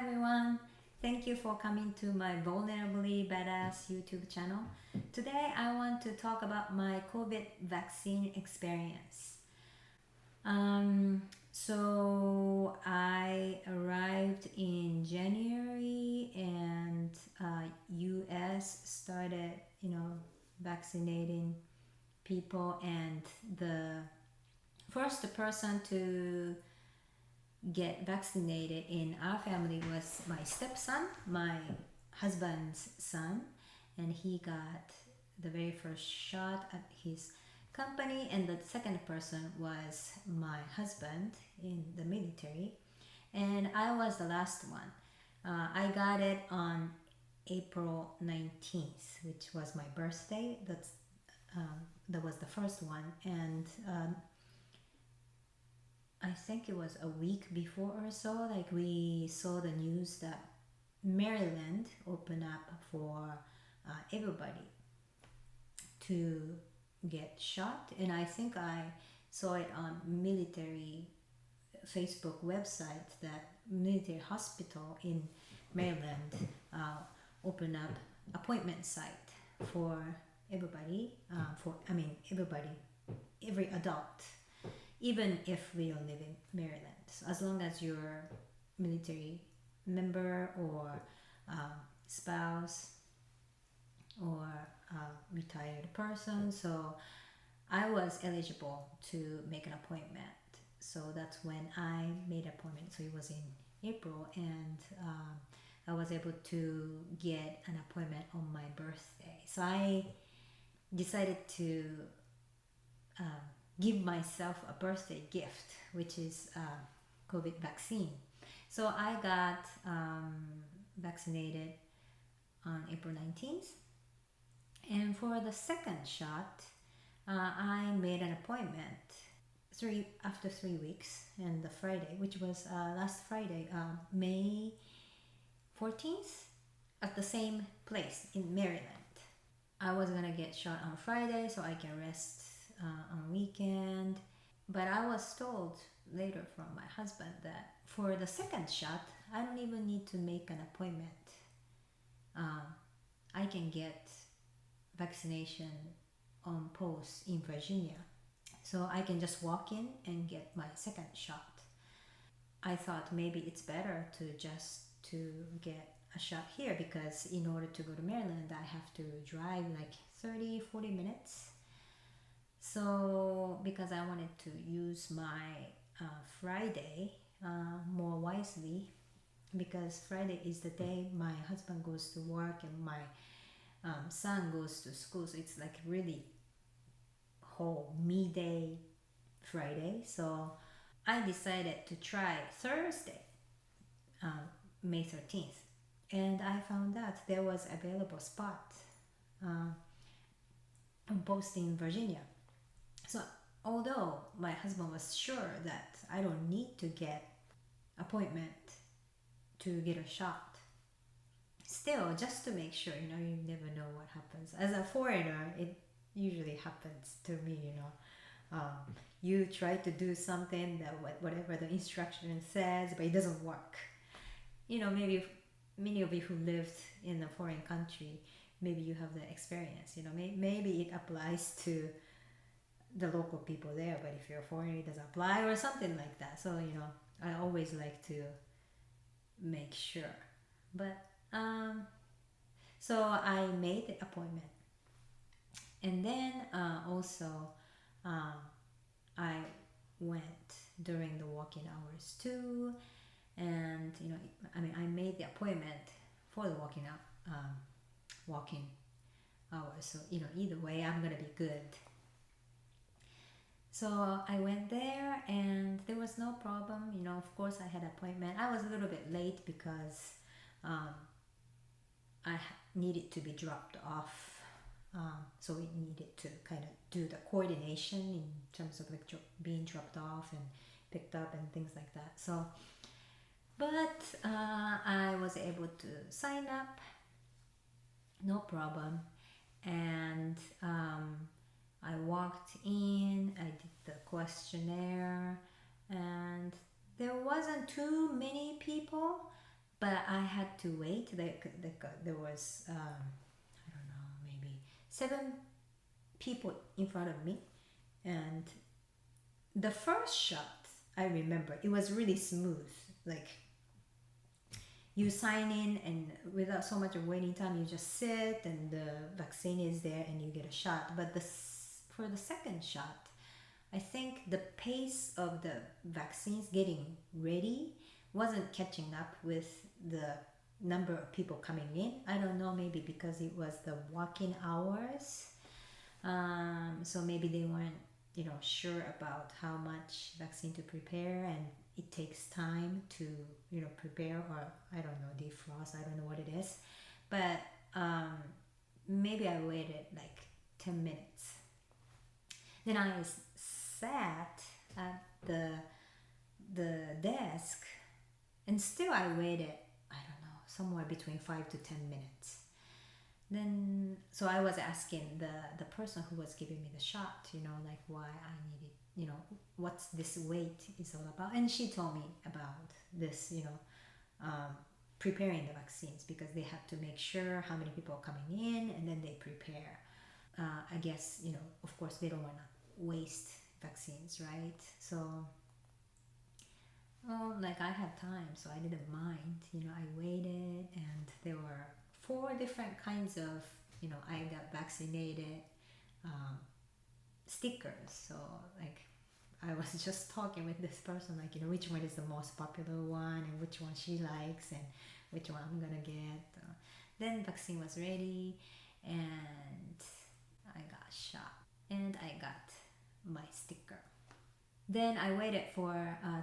everyone. Thank you for coming to my Vulnerably Badass YouTube channel. Today I want to talk about my COVID vaccine experience. So I arrived in January and US started, vaccinating people, and the first person to get vaccinated in our family was my stepson, my husband's son, and he got the very first shot at his company, and the second person was my husband in the military, and I was the last one. I got it on April 19th, which was my birthday. That was the first one, and I think it was a week before or so, like we saw the news that Maryland opened up for everybody to get shot, and I think I saw it on military Facebook website that military hospital in Maryland opened up appointment site for everybody, every adult, even if we don't live in Maryland. So as long as you're military member or spouse or retired person. So I was eligible to make an appointment. So that's when I made an appointment. So it was in April, and I was able to get an appointment on my birthday. So I decided to give myself a birthday gift, which is COVID vaccine. So I got vaccinated on April 19th. And for the second shot, I made an appointment after 3 weeks, and the Friday, which was last Friday, May 14th, at the same place in Maryland. I was gonna get shot on Friday so I can rest on weekend, but I was told later from my husband that for the second shot I don't even need to make an appointment. I can get vaccination on post in Virginia, so I can just walk in and get my second shot. I thought maybe it's better to get a shot here, because in order to go to Maryland I have to drive like 30-40 minutes. So because I wanted to use my Friday more wisely, because Friday is the day my husband goes to work and my son goes to school, so it's like really whole me day Friday. So I decided to try Thursday, May 13th, and I found out there was available spot on post in Virginia. So although my husband was sure that I don't need to get appointment to get a shot, still, just to make sure, you never know what happens. As a foreigner, it usually happens to me, you try to do something that whatever the instruction says, but it doesn't work. Maybe many of you who lived in a foreign country, maybe you have the experience, maybe it applies to the local people there, but if you're a foreigner it doesn't apply or something like that. So I always like to make sure. But so I made the appointment, and then also I went during the walking hours too, and I made the appointment for the walking hours, so either way I'm gonna be good. So I went there and there was no problem. Of course I had an appointment. I was a little bit late because I needed to be dropped off. So we needed to kind of do the coordination in terms of like being dropped off and picked up and things like that. So, but I was able to sign up, no problem. And I walked in, I did the questionnaire, and there wasn't too many people, but I had to wait. There was I don't know, maybe 7 people in front of me, and the first shot, I remember it was really smooth. Like, you sign in, and without so much of waiting time, you just sit and the vaccine is there and you get a shot. But for the second shot, I think the pace of the vaccines getting ready wasn't catching up with the number of people coming in. I don't know, maybe because it was the walk-in hours. So maybe they weren't, sure about how much vaccine to prepare, and it takes time to, prepare, or I don't know, defrost. I don't know what it is, but maybe I waited like 10 minutes. Then I sat at the desk, and still I waited, I don't know, somewhere between 5 to 10 minutes. Then, so I was asking the person who was giving me the shot, like why I needed, what's this wait is all about. And she told me about this, preparing the vaccines, because they have to make sure how many people are coming in, and then they prepare. I guess, of course they don't want to waste vaccines, right? So, well, like, I had time, so I didn't mind. I waited, and there were 4 different kinds of, I got vaccinated stickers. So, like, I was just talking with this person, like, which one is the most popular one, and which one she likes, and which one I'm gonna get. Then vaccine was ready, and I got shot, and I got my sticker. Then I waited for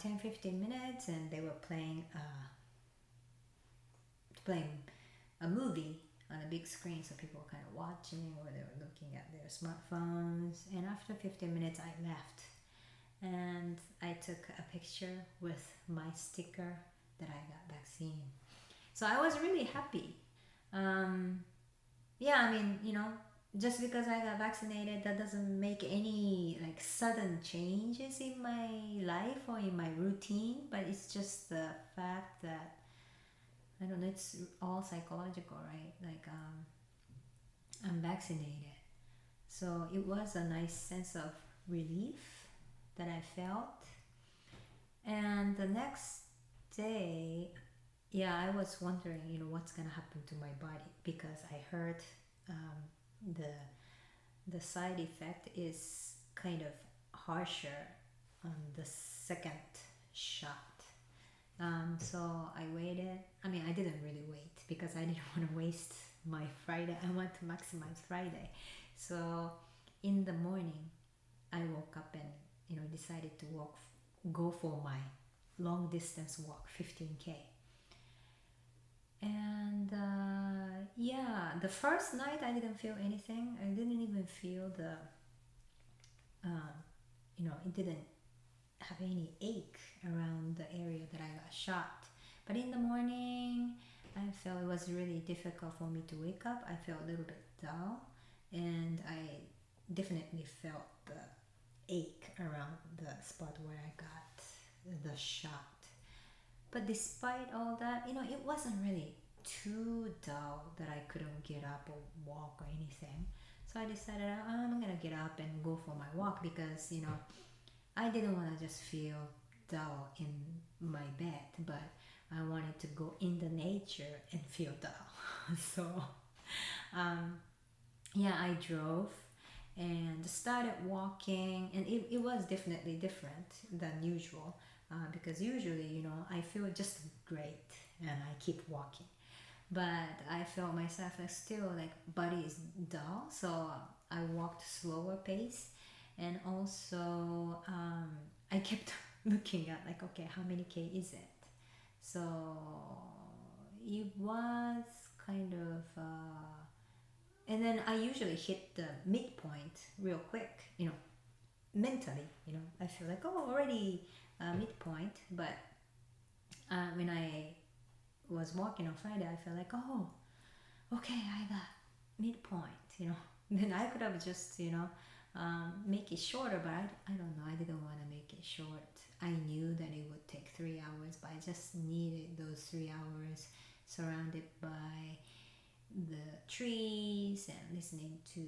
10-15 minutes, and they were playing a movie on a big screen, so people were kind of watching, or they were looking at their smartphones. And after 15 minutes, I left, and I took a picture with my sticker that I got vaccine. So I was really happy. Yeah, I mean, just because I got vaccinated, that doesn't make any like sudden changes in my life or in my routine, but it's just the fact that, I don't know, it's all psychological, right? Like, I'm vaccinated. So it was a nice sense of relief that I felt. And the next day, yeah, I was wondering, what's gonna happen to my body, because I heard the side effect is kind of harsher on the second shot. So I waited. I mean, I didn't really wait, because I didn't want to waste my Friday. I want to maximize Friday. So in the morning, I woke up and decided to go for my long distance walk, 15K. And yeah, the first night I didn't feel anything. I didn't even feel the, it didn't have any ache around the area that I got shot. But in the morning, I felt it was really difficult for me to wake up. I felt a little bit dull, and I definitely felt the ache around the spot where I got the shot. But despite all that, it wasn't really too dull that I couldn't get up or walk or anything. So I decided I'm gonna get up and go for my walk, because I didn't want to just feel dull in my bed, but I wanted to go in the nature and feel dull. So yeah, I drove and started walking, and it was definitely different than usual, because usually, I feel just great and I keep walking. But I felt myself still like body is dull, so I walked slower pace. And also I kept looking at, like, okay, how many K is it? So it was kind of and then I usually hit the midpoint real quick, mentally. I feel like, oh, already midpoint. But when I was walking on Friday, I felt like, oh, okay, I got midpoint. Then I could have just make it shorter, but I don't know, I didn't want to make it short. I knew that it would take 3 hours, but I just needed those 3 hours surrounded by the trees and listening to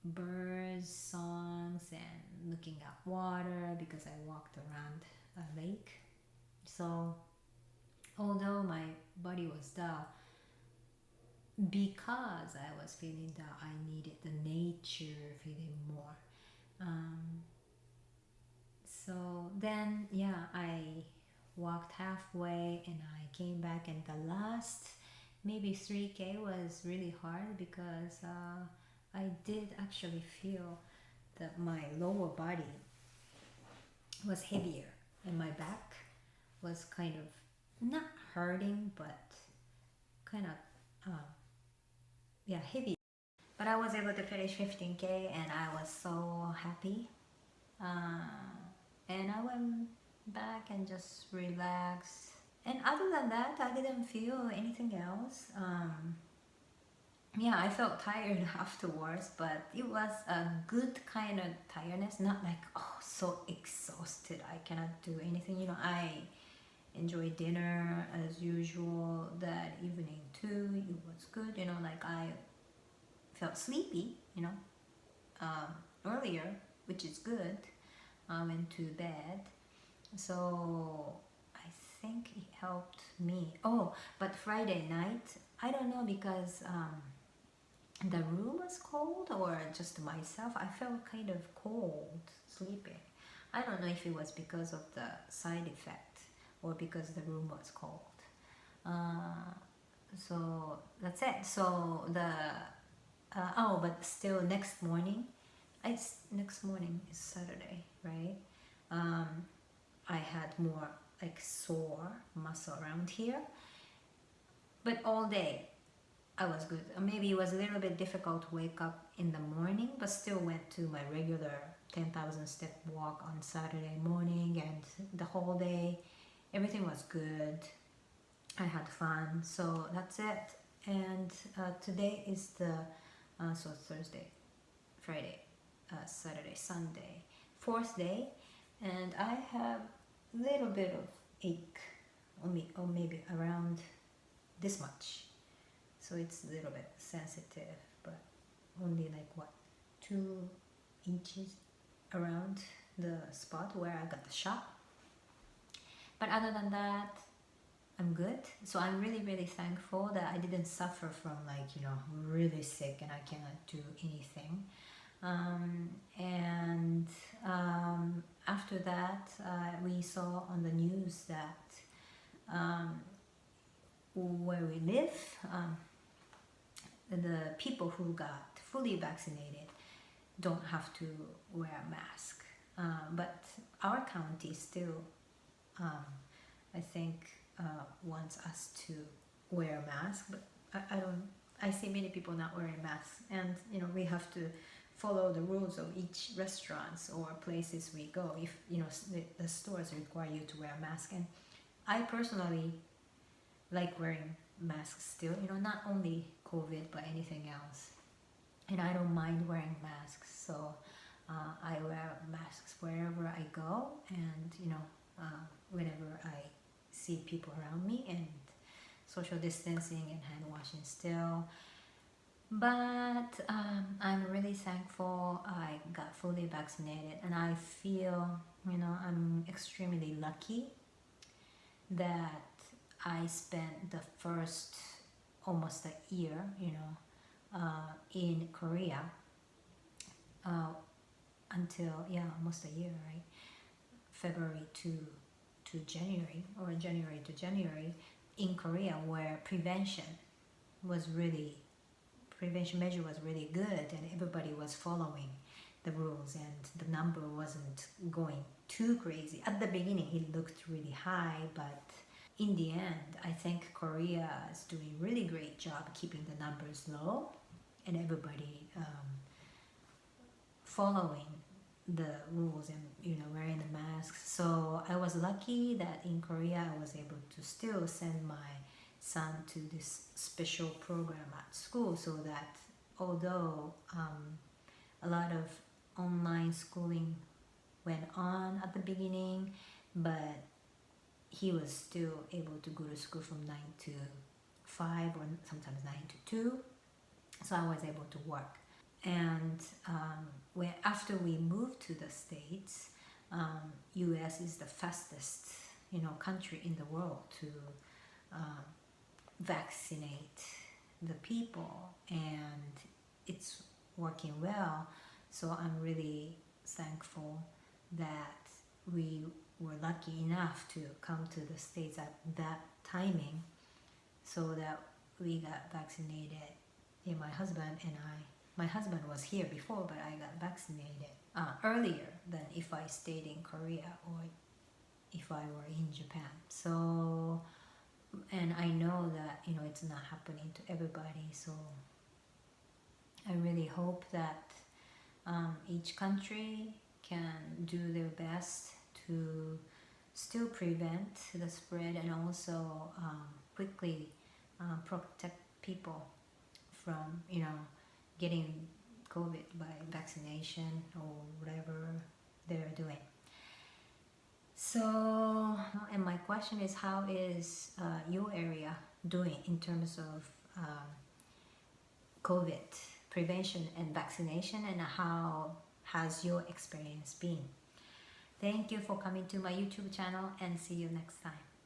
birds songs and looking at water, because I walked around a lake. So although my body was dull, because I was feeling dull, I needed the nature feeling more. So then, yeah, I walked halfway and I came back, and the last maybe 3K was really hard because I did actually feel that my lower body was heavier and my back was kind of not hurting, but kind of heavy. But I was able to finish 15K and I was so happy. And I went back and just relaxed. And other than that, I didn't feel anything else. I felt tired afterwards, but it was a good kind of tiredness, not like, oh, so exhausted, I cannot do anything. I enjoyed dinner as usual that evening too. It was good, like I felt sleepy, earlier, which is good. I went to bed, so I think it helped me. Oh, but Friday night, I don't know, because the room was cold or just myself, I felt kind of cold sleeping. I don't know if it was because of the side effect or because the room was cold. So that's it. So but still next morning is Saturday, right? I had more like sore muscle around here, but all day I was good. Maybe it was a little bit difficult to wake up in the morning, but still went to my regular 10,000 step walk on Saturday morning, and the whole day everything was good. I had fun, so that's it. And today is so Thursday, Friday, Saturday, Sunday, 4th day, and I have a little bit of ache, or maybe around this much. So it's a little bit sensitive, but only like 2 inches around the spot where I got the shot. But other than that, I'm good. So I'm really, really thankful that I didn't suffer from really sick and I cannot do anything. After that, we saw on the news that where we live, the people who got fully vaccinated don't have to wear a mask. But our county still, I think, wants us to wear a mask, but I see many people not wearing masks, and we have to follow the rules of each restaurants or places we go. If the stores require you to wear a mask, and I personally like wearing masks still, not only COVID but anything else, and I don't mind wearing masks. So I wear masks wherever I go, and whenever I see people around me, and social distancing and hand washing still. But I'm really thankful I got fully vaccinated, and I feel I'm extremely lucky that I spent the first almost a year in Korea, until almost a year, right? February to January, or January to January, in Korea, where prevention measure was really good, and everybody was following the rules, and the number wasn't going too crazy. At the beginning it looked really high, but in the end I think Korea is doing really great job keeping the numbers low, and everybody following the rules and wearing the masks. So I was lucky that in Korea I was able to still send my son to this special program at school, so that although a lot of online schooling went on at the beginning, but he was still able to go to school from 9 to 5 or sometimes 9 to 2. So I was able to work. And after we moved to the States, US is the fastest country in the world to vaccinate the people, and it's working well. So I'm really thankful that we were lucky enough to come to the States at that timing, so that we got vaccinated. Yeah, my husband and I. My husband was here before, but I got vaccinated earlier than if I stayed in Korea or if I were in Japan. So, and I know that it's not happening to everybody. So I really hope that each country can do their best to still prevent the spread, and also quickly protect people from getting COVID by vaccination or whatever they're doing. So, and my question is, how is your area doing in terms of COVID prevention and vaccination, and how has your experience been? Thank you for coming to my YouTube channel, and see you next time.